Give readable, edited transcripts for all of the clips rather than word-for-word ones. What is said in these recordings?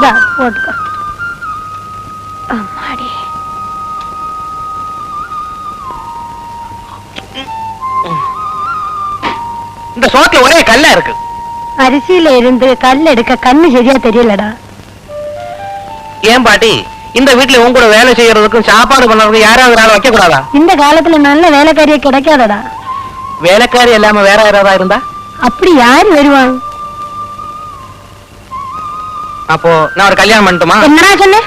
போட்டுக்கோ. அம்மாடி. இந்த சோத்துல ஒரே கல்லா இருக்கு. அரிசியில இருந்து கல் எடுக்க கண்ணு சரியா தெரியலடா. ஏன் பாட்டி, இந்த வீட்டுல உன் கூட வேலை செய்யறதுக்கும் சாப்பாடு பண்றதுக்கும் யாராவது ஆள் வைக்க கூடாதா? இந்த காலத்துல நல்ல வேலைக்காரியா கிடைக்காதடா. வேலைக்காரி இல்லாம வேற யாராவது இருந்தா? அப்படி யாரு வருவாங்க? அப்போ நான் ஒரு கல்யாணம் பண்ணட்டுமா? என்னடா சொன்ன?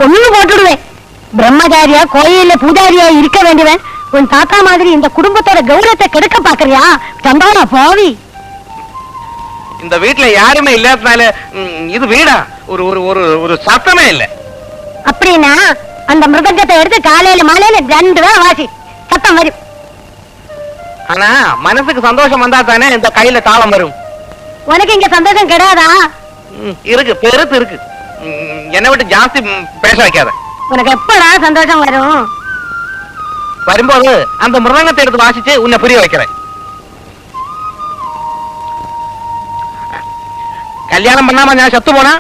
கொன்னு போட்டுடுவேன். பிரம்மச்சாரியா கோயில்ல பூஜாரியா இருக்க வேண்டியவன் உன் தாத்தா மாதிரி இந்த குடும்பத்தோட கௌரவத்தை கெடுக்க பாக்குறியா? சண்டாளா பாவி. இந்த வீட்டுல யாருமே இல்லாதனால இது வீடா ஒரு ஒரு ஒரு ஒரு சத்தமே இல்ல. அப்படின்னா அந்த மிருதங்கத்தை எடுத்து காலையில மாலையில 2 வேளை வாசி, சத்தம் வரும். ஆனா மனசுக்கு சந்தோஷம் வந்தா தானே இந்த கையில தாளம் வரும். உனக்கு இங்க சந்தோஷம் கிடையாதா? இருக்கு, பெருத்து இருக்கு. என்னை விட்டு ஜாஸ்தி பேச வைக்காத. உனக்கு எப்படா சந்தோஷம் வரும்? வரும்போது அந்த மிருதங்கத்தை எடுத்து வாசிச்சு உன்னை புரிய வைக்கிறேன். கல்யாணம் பண்ணாம நான் செத்து போனா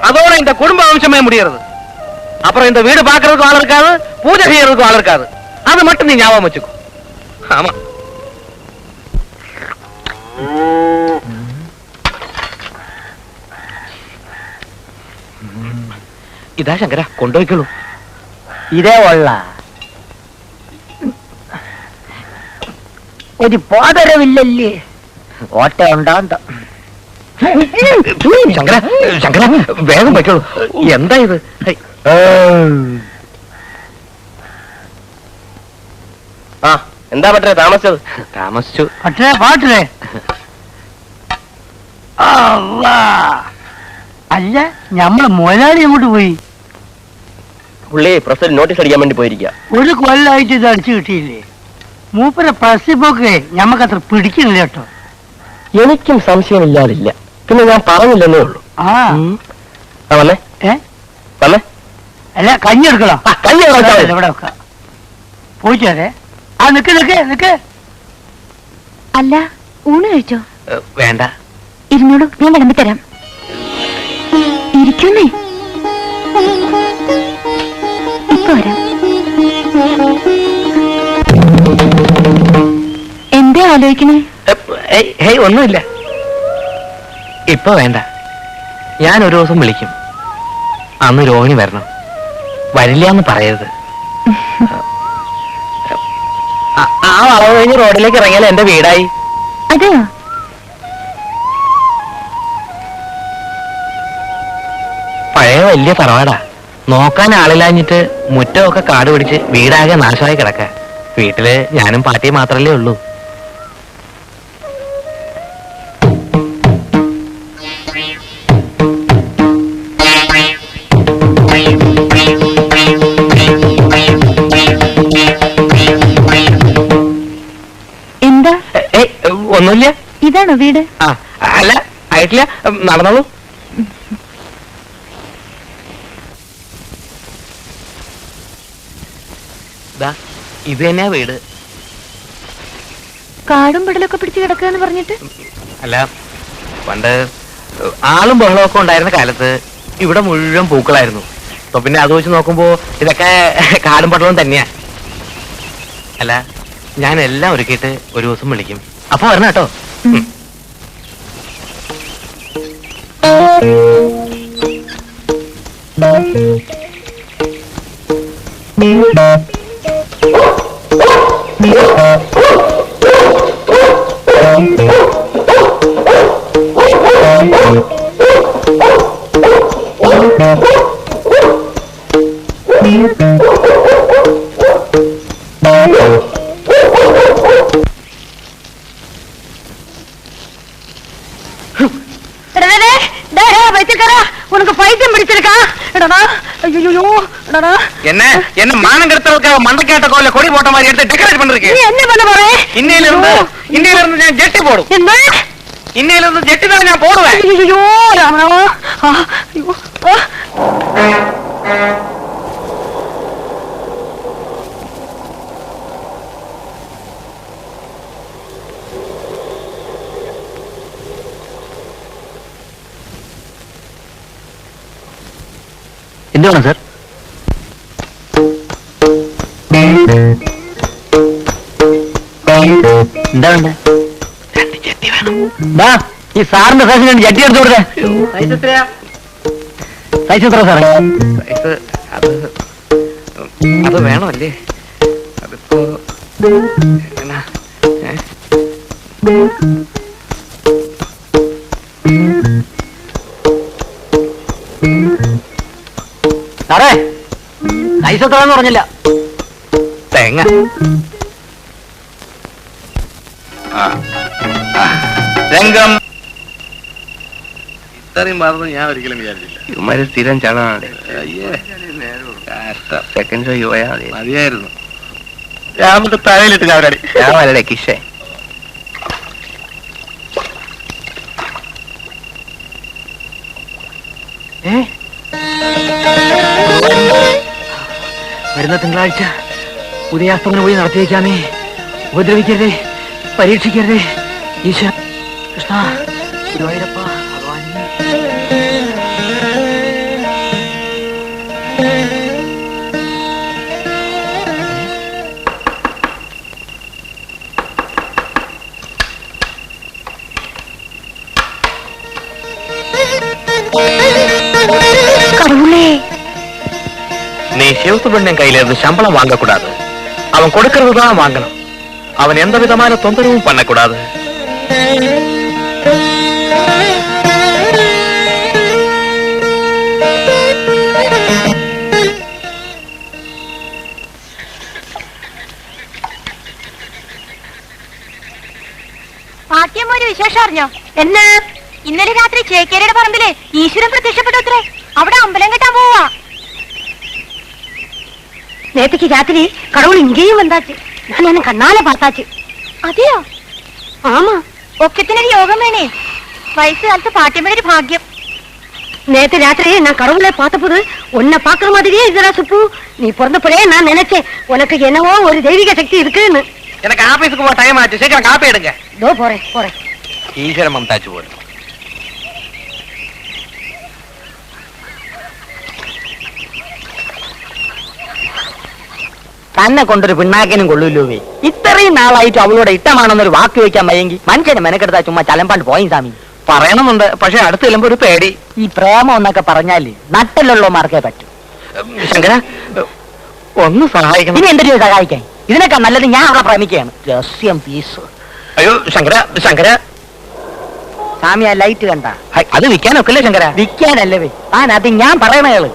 அதோட இந்த குடும்ப வம்சமே முடியறது. அப்புறம் இந்த வீடு பாக்குறதுக்கு ஆள் இருக்காது, பூஜை செய்யறதுக்கு ஆள் இருக்காது. அது மட்டும் நீ ஞாபகம் வச்சுக்கோ. ஆமா. ഇതാ ശങ്കര, കൊണ്ടുപോയിക്കോളൂ. ഇതേ ഉള്ള ഒരു പോതരവില്ലല്ലേ? ഓട്ട ഉണ്ടാന്ത. ശങ്കര, ശങ്കര വേഗം വയ്ക്കോളൂ. എന്താ ഇത്? ആ എന്താ പറ്റേ താമസിച്ചത്? താമസിച്ചു. പറ്റേ പാട്ടേ അല്ല, ഞമ്മളെ മുതലാളി അങ്ങോട്ട് പോയി. പുള്ളി പ്രസിഡന്റ് നോട്ടീസ് അടിക്കാൻ വേണ്ടി പോയിരിക്കുക. ഒരു കൊല്ലായിട്ട് ഇത് അടിച്ചു കിട്ടിയില്ലേ? മൂപ്പരെ പ്രസിപ്പൊക്കെ ഞമ്മക്കത്ര പിടിക്കുന്നില്ല കേട്ടോ. എനിക്കും സംശയമില്ലാതില്ല. പിന്നെ ഞാൻ പറഞ്ഞില്ലെന്നേ ഉള്ളൂ. വന്നേ വന്നേ. അല്ല, കഞ്ഞി എടുക്കണം. കഞ്ഞി ഇവിടെ വെക്കാം. പോയിട്ട് അതെ. ആ നിക്ക് നിക്ക് നിക്ക്. അല്ല, ഊണ് കഴിച്ചോ? വേണ്ട. ഇരുന്നോളൂ, ഞാൻ വിളമ്പിത്തരാം. ഇരിക്കുന്നേ, ഇപ്പൊ വരാം. എന്താ ആലോചിക്കണേ? ഒന്നുമില്ല. ഇപ്പൊ വേണ്ട. ഞാൻ ഒരു ദിവസം വിളിക്കും. അന്ന് രോഹിണി വരണം. വരില്ല എന്ന് പറയരുത്. ആ വളവ് കഴിഞ്ഞ് റോഡിലേക്ക് ഇറങ്ങിയാൽ എന്റെ വീടായി. അതെയോ? പഴയ വലിയ തറവാടാ. നോക്കാൻ ആളില്ലാഞ്ഞിട്ട് മുറ്റമൊക്കെ കാട് പിടിച്ച് വീടാകെ നാശമായി കിടക്ക. വീട്ടില് ഞാനും പാട്ടിയും മാത്രല്ലേ ഉള്ളൂ. എന്താ? ഒന്നുമില്ല. ഇതാണോ വീട്? ആ അല്ല, ആയിട്ടില്ല. നടന്നോളൂ. ഇത് തന്നെയാ വീട്. കാടും പടലൊക്കെ പിടിച്ച് കിടക്കാന്ന് പറഞ്ഞിട്ട്? അല്ല, പണ്ട് ആളും ബഹളമൊക്കെ ഉണ്ടായിരുന്ന കാലത്ത് ഇവിടെ മുഴുവൻ പൂക്കളായിരുന്നു. അപ്പൊ പിന്നെ അത് വെച്ച് നോക്കുമ്പോ ഇതൊക്കെ കാടും പടലവും തന്നെയാ. അല്ല, ഞാൻ എല്ലാം ഒരുക്കിയിട്ട് ഒരു ദിവസം വിളിക്കും. അപ്പൊ വരണം കേട്ടോ. உனக்கு பைத்தியம் பிடிச்சிருக்கா? என்ன என்ன மானம் கெடுத்தவங்க மண்டக்காட்ட கோயில கொடி போட்ட மாதிரி எடுத்து டெக்கரேட் பண்ணிருக்கேன். என்ன பண்ண போறே? இன்னையில இருந்து நான் ஜெட்டி போடும். என்ன? இன்னையில இருந்து ஜெட்டி தான் நான் போடுவேன். ஐயோ ராமராமா. എന്ത് വേണം സാർ? എന്താ വേണ്ട? ഈ സാറിന്റെ സൈസിന് വേണ്ടി ജട്ടി എടുത്തു കൊടുത്തേ. സൈസ് എത്ര സാറേ? അത് വേണമല്ലേ? അതിപ്പോ സാറേ സൈസ് എത്രയെന്ന് പറഞ്ഞില്ല. തേങ്ങ രംഗം ഇത്രയും മാറുന്നു ഞാൻ ഒരിക്കലും വിചാരിച്ചില്ല. ഇവന്മാര് സ്ഥിരം ചളമാണ്. സെക്കൻഡ് ഷോ പോയാൽ മതി. മതിയായിരുന്നു. നമുക്ക് തലയിലിട്ട് ചാവരാടി. ഞാൻ വരടെ കിഷേ. വരുന്ന തിങ്കളാഴ്ച ഉദയാസ്തമനം പോയി നടത്തിയേക്കാമേ. ഉപദ്രവിക്കരുതേ, പരീക്ഷിക്കരുതേ. ഈശ്വര കൃഷ്ണ ഗുരുവായൂരപ്പ ഭഗവാൻ. நீ சிவப்பு பெண்ணன் கையில இருந்து சம்பளம் வாங்க கூடாது. அவன் கொடுக்கறதுதான் வாங்கணும். அவன் எந்த விதமான தொந்தரவும் பண்ணக்கூடாது. പാട്ടിയമ്മ ഒരു വിശേഷം അറിഞ്ഞോ? എന്നാ? ഇന്നലെ രാത്രി ചേക്കേരിയുടെ പറമ്പില് ഈശ്വരൻ പ്രത്യക്ഷപ്പെട്ടത്രേ. അവിടെ അമ്പലം കെട്ടാൻ പോവാ. നേരത്തേക്ക് രാത്രി കടവുൾ ഇങ്കയും വന്നാച്ച്. ഞാൻ കണ്ണാലെ പാത്താച്ച്. അതെയോ? ആമാ. ഒക്കത്തിനൊരു യോഗം വേണേ. വയസ്സുകാലത്ത് പാട്ടിയമ്മയുടെ ഒരു ഭാഗ്യം. நேத்து ராத்திரி நான் கடவுளை பார்த்தபோது உன்னை பாக்குற மாதிரியே இதுடா சுப்பு. நீ பிறந்தப்படே நான் நினைச்சேன் உனக்கு என்னவோ ஒரு தெய்வீக சக்தி இருக்குன்னு. எனக்கு ஆபீஸுக்கு போக டைம் ஆச்சு. சீக்கிரம் காப்பி எடுங்க. இதோ போறேன் போறேன். ஈஸ்வர மம்தாச்சு போடு. തന്നെ കൊണ്ടൊരു പിണ്ണാക്കിനും കൊള്ളൂല്ലോവേ. ഇത്രയും നാളായിട്ട് അവളോട് ഇഷ്ടമാണെന്നൊരു വാക്ക് വെക്കാൻ വയ്യെങ്കിൽ മനുഷ്യനെ മെനക്കെടുത്താ ചുമ്മാ ചലമ്പാണ്ട് പോയി സ്വാമി. പറയണമെന്നുണ്ട്, പക്ഷെ അടുത്ത് ചെല്ലുമ്പോ ഒരു പേടി. ഈ പ്രേമം എന്നൊക്കെ പറഞ്ഞാല് നട്ടിലുള്ളമാർക്കേ പറ്റൂ. ശങ്കര ഒന്ന് സഹായിക്കണം. ഇനി എന്തൊരു സഹായിക്കാൻ? ഇതിനൊക്കെ നല്ലത് ഞാൻ അവളെ പ്രേമിക്കുകയാണ്. രഹസ്യം പീസ്. അയ്യോ ശങ്കര ശങ്കര സ്വാമി, ആ ലൈറ്റ് കണ്ട? അത് വിൽക്കാനൊക്കെ ശങ്കര. വിൽക്കാനല്ലേ അത് ഞാൻ പറയണേള്.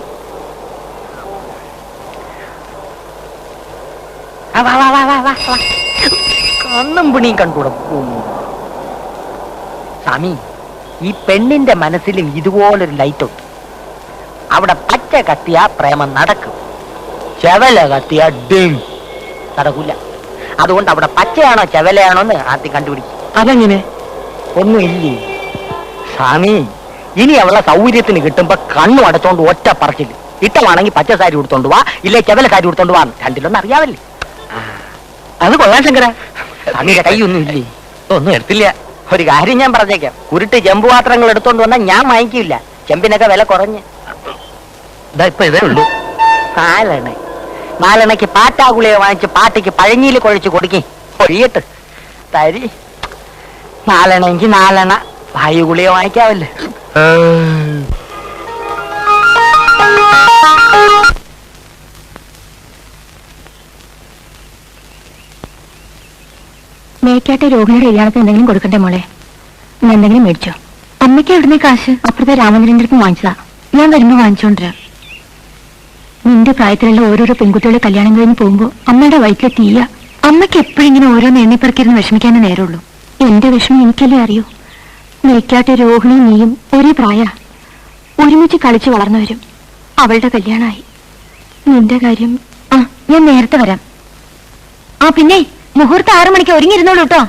കണ്ണും പിണിയും കണ്ടുകൂടും സ്വാമി. ഈ പെണ്ണിന്റെ മനസ്സിലും ഇതുപോലൊരു ലൈറ്റ് ഉണ്ട്. അവിടെ പച്ച കത്തിയാ പ്രേമം നടക്കും, ചെവല കത്തിയാ ഡിം നടക്കൂല. അതുകൊണ്ട് അവിടെ പച്ചയാണോ ചെവലയാണോ എന്ന് ആദ്യം കണ്ടുപിടിക്കും. അതെങ്ങനെ? ഒന്നുമില്ലേ സ്വാമി. ഇനി അവളെ സൗകര്യത്തിന് കിട്ടുമ്പോ കണ്ണു അടച്ചോണ്ട് ഒറ്റ പറച്ചില്ല. ഇട്ടമാണെങ്കിൽ പച്ച സാരി കൊടുത്തോണ്ട് വാ, ഇല്ലേ ചെവല സാരി കൊടുത്തോണ്ട് വാ. രണ്ടിലൊന്നും അറിയാവല്ലേ? അത് കൊള്ളാൻ ശങ്കര. സ്വാമിയുടെ കൈയൊന്നും ഇല്ലേ? ഒന്നും എടുത്തില്ല. ഒരു കാര്യം ഞാൻ പറഞ്ഞേക്കാം, കുരുട്ട് ചെമ്പ് പാത്രങ്ങൾ എടുത്തോണ്ട് വന്നാൽ ഞാൻ വാങ്ങിക്കില്ല. ചെമ്പിനൊക്കെ വില കുറഞ്ഞ് ഇപ്പൊ ഇതേ ഉള്ളൂ. നാലെണ്ണയ്ക്ക് പാറ്റാഗുളിയെ വാങ്ങിച്ച് പാട്ടിക്ക് പഴഞ്ഞിയിൽ കുഴച്ച് കൊടുക്കി പൊഴിയിട്ട് തരി. നാലെണ്ണെങ്കിൽ നാലെണ്ണ വായുഗുളിയെ വാങ്ങിക്കാവല്ലേ. മേക്കാട്ടെ രോഗിയുടെ കല്യാണത്തിന് എന്തെങ്കിലും കൊടുക്കണ്ടേ മോളെ? ഇന്ന് എന്തെങ്കിലും മേടിച്ചോ? അമ്മയ്ക്ക് എവിടുന്നേ കാശ്? അപ്പുറത്തെ രാമചന്ദ്രൻ്റെ അടുത്ത് വാങ്ങിച്ചതാ. ഞാൻ വരുമ്പോ വാങ്ങിച്ചോണ്ടിരാ. നിന്റെ പ്രായത്തിലുള്ള ഓരോരോ പെൺകുട്ടികളെ കല്യാണം കഴിഞ്ഞ് പോകുമ്പോ അമ്മയുടെ വയറ്റിലെ തീയ. അമ്മയ്ക്ക് എപ്പോഴും ഇങ്ങനെ ഓരോന്ന് എണ്ണിപ്പറക്കിരുന്ന് വിഷമിക്കാനേ നേരമുള്ളൂ. എന്റെ വിഷമം എനിക്കല്ലേ അറിയൂ. മേക്കാട്ടെ രോഹിണി നീയും ഒരേ പ്രായ, ഒരുമിച്ച് കളിച്ച് വളർന്നവരും. അവളുടെ കല്യാണമായി. നിന്റെ കാര്യം ഞാൻ നേരത്തെ വരാം. പിന്നെ മുഹൂർത്തം 6 മണിക്ക് ഒരുങ്ങിയിരുന്നോളൂ കേട്ടോ.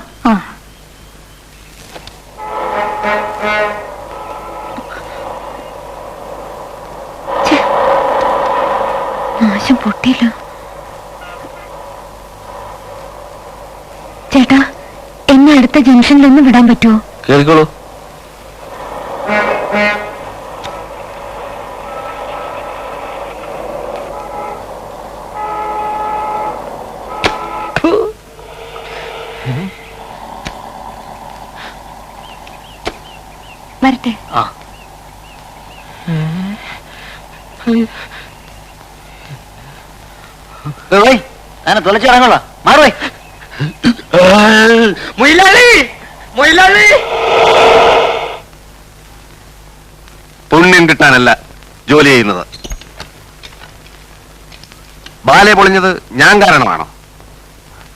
നാശം പൊട്ടിയില്ല. ചേട്ടാ, എന്നെ അടുത്ത ജംഗ്ഷനിലൊന്നും വിടാൻ പറ്റുമോ? കേൾക്കോളൂ. വരട്ടെ. അങ്ങനെ തുളച്ചു ഇറങ്ങുള്ള മാറുവേ. മൊയിലാളി മൊയിലാളി. പുണ്യം കിട്ടാനല്ല ജോലി ചെയ്യുന്നത്. ബാലെ പൊളിഞ്ഞത് ഞാൻ കാരണമാണോ?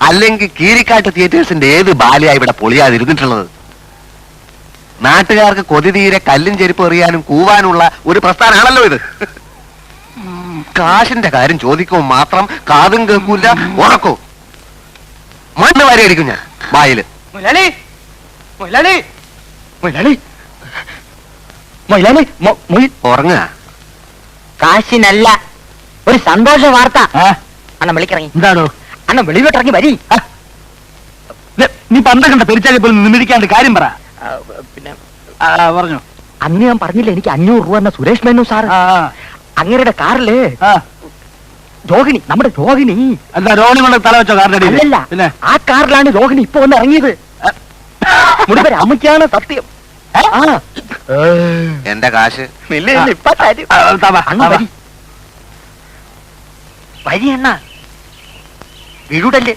അല്ലെങ്കിൽ കീരിക്കാട്ട് തിയേറ്റേഴ്സിന്റെ ഏത് ബാലയാ ഇവിടെ പൊളിയാതിരുന്നിട്ടുള്ളത്? നാട്ടുകാർക്ക് കൊതി തീരെ കല്ലും ചെരുപ്പ് എറിയാനും കൂവാനുള്ള ഒരു പ്രസ്ഥാനമാണല്ലോ ഇത്. കാശിന്റെ കാര്യം ചോദിക്കുമ്പോൾ മാത്രം കാതും കേൾക്കൂല, ഉറക്കോ മണ്ണ് വാരി അടിക്കും ഞാൻ വായില്. മൊയിലാളി മൊയിലാളി മൊയിലാളി മൊയിലാളി ഉറങ്ങുക. കാശിനല്ല, ഒരു സന്തോഷ വാർത്ത. അണ്ണൻ വിളിക്കിറങ്ങി. എന്താണോ? അണ്ണൻ വെളിവിട്ടിറങ്ങി വരി. നീ പന്ത കണ്ട പെരിച്ചാലി പോലും നിമിടിക്കാണ്ട് കാര്യം പറ. പിന്നെ പറഞ്ഞു. അന്ന് ഞാൻ പറഞ്ഞില്ല എനിക്ക് 500 രൂപ എന്ന സുരേഷ് മേനു സാർ അങ്ങരുടെ കാറില് രോഹിണി, നമ്മുടെ രോഹിണി. എന്താ രോഹിണി കൊണ്ട് തല വെച്ചോ കാറിന്റെ അല്ലല്ല, പിന്നെ ആ കാറിലാണ് രോഹിണി ഇപ്പൊ ഒന്ന് ഇറങ്ങിയത്. മുടിപ്പര അമ്മയ്ക്കാണ് സത്യം. എന്റെ കാശ് ഇപ്പൊ തരും. അണ്ണ വരി വരി അണ്ണ, വീടല്ലേ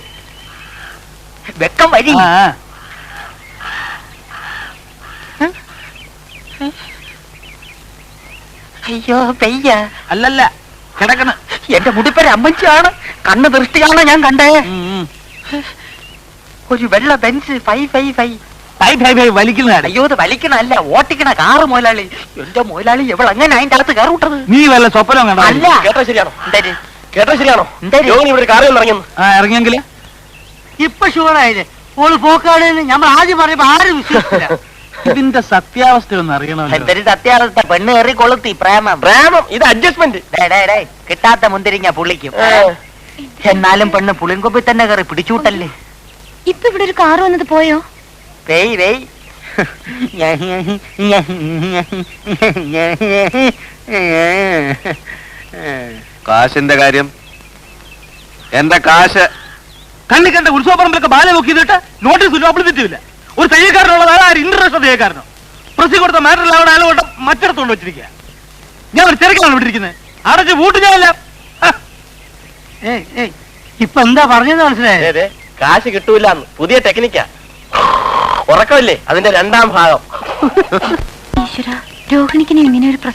വെക്കം വരി. അയ്യോ പെയ്യ. അല്ലല്ല കിടക്കണ. എന്റെ മുടിപ്പര അമ്മച്ചിയാണ്, കണ്ണ് ദൃഷ്ടിയാണ് ഞാൻ കണ്ടേ. ഒരു വെള്ള ബെൻസ് 555 വലിക്കുന്ന. അയ്യോ ഇത് വലിക്കണല്ല, ഓട്ടിക്കണ കാറ് മുതലാളി. എന്റെ മുതലാളി എവിടെ അങ്ങനെ അതിന്റെ അകത്ത് കയറി വിട്ടത്? നീ വല്ല സ്വപ്നം കണ്ട? അല്ല. കേട്ടോ ശരിയാണോ? എന്തായാലും കേട്ടോ ശരിയാണോ? എന്തായാലും രോഹിണി ഇവിടെ കാറിൽ ഇറങ്ങി. ഇറങ്ങിയെങ്കില് ഇപ്പൊ ഷുവറായില്ലേ ഓള് പോക്കാണെന്ന് നമ്മൾ ആദ്യം പറയുമ്പോ ആരും വിശ്വസിച്ചില്ല. ഇതിന്റെ സത്യാവസ്ഥ ഒന്ന് അറിയണമല്ലോ. എന്തൊരു സത്യാവസ്ഥ. പെണ്ണ് കയറി കൊളുത്തി പ്രേമം. ഇത് അഡ്ജസ്റ്റ്മെന്റ്. കിട്ടാത്ത മുന്തിരിങ്ങ പുള്ളിക്കും. എന്നാലും പെണ്ണ് പുളിങ്കൊപ്പിൽ തന്നെ കയറി പിടിച്ചൂട്ടല്ലേ. ഇപ്പൊ ഇവിടെ ഒരു കാറ് വന്നത് പോയോ? വെയ് വെയ്. കാശിന്റെ കാര്യം, എന്റെ കാശ് കണ്ണി കണ്ട ഉത്സവപ്പറമ്പിലൊക്കെ ബാല നോക്കിയിട്ട് നോട്ടീസ് പബ്ലിസിറ്റിയില്ല. ഒരു തയ്യക്കാരനുള്ളത് ആര് ഇന്റർനാഷണൽ തയ്യക്കാരനോ? പ്രസി കൊടുത്ത മാറ്ററിൽ അവിടെ അയാളോട്ട് മറ്റിടത്തോണ്ട് വെച്ചിരിക്കുക. ഞാൻ ഒരു തിരക്കിലാണ് വിട്ടിരിക്കുന്നത്. അടച്ച് വൂട്ട് ഞാനല്ല. ഇപ്പൊ എന്താ പറഞ്ഞത് മനസ്സിലായത്? കാശ് കിട്ടൂല, പുതിയ ടെക്നിക്കാ. ഉറക്കമില്ലേ അതിന്റെ 2ാം ഭാഗം. ഈശ്വര, രോഹിണിക്കിന് ഇങ്ങനെ ഒരു പ്രശ്നം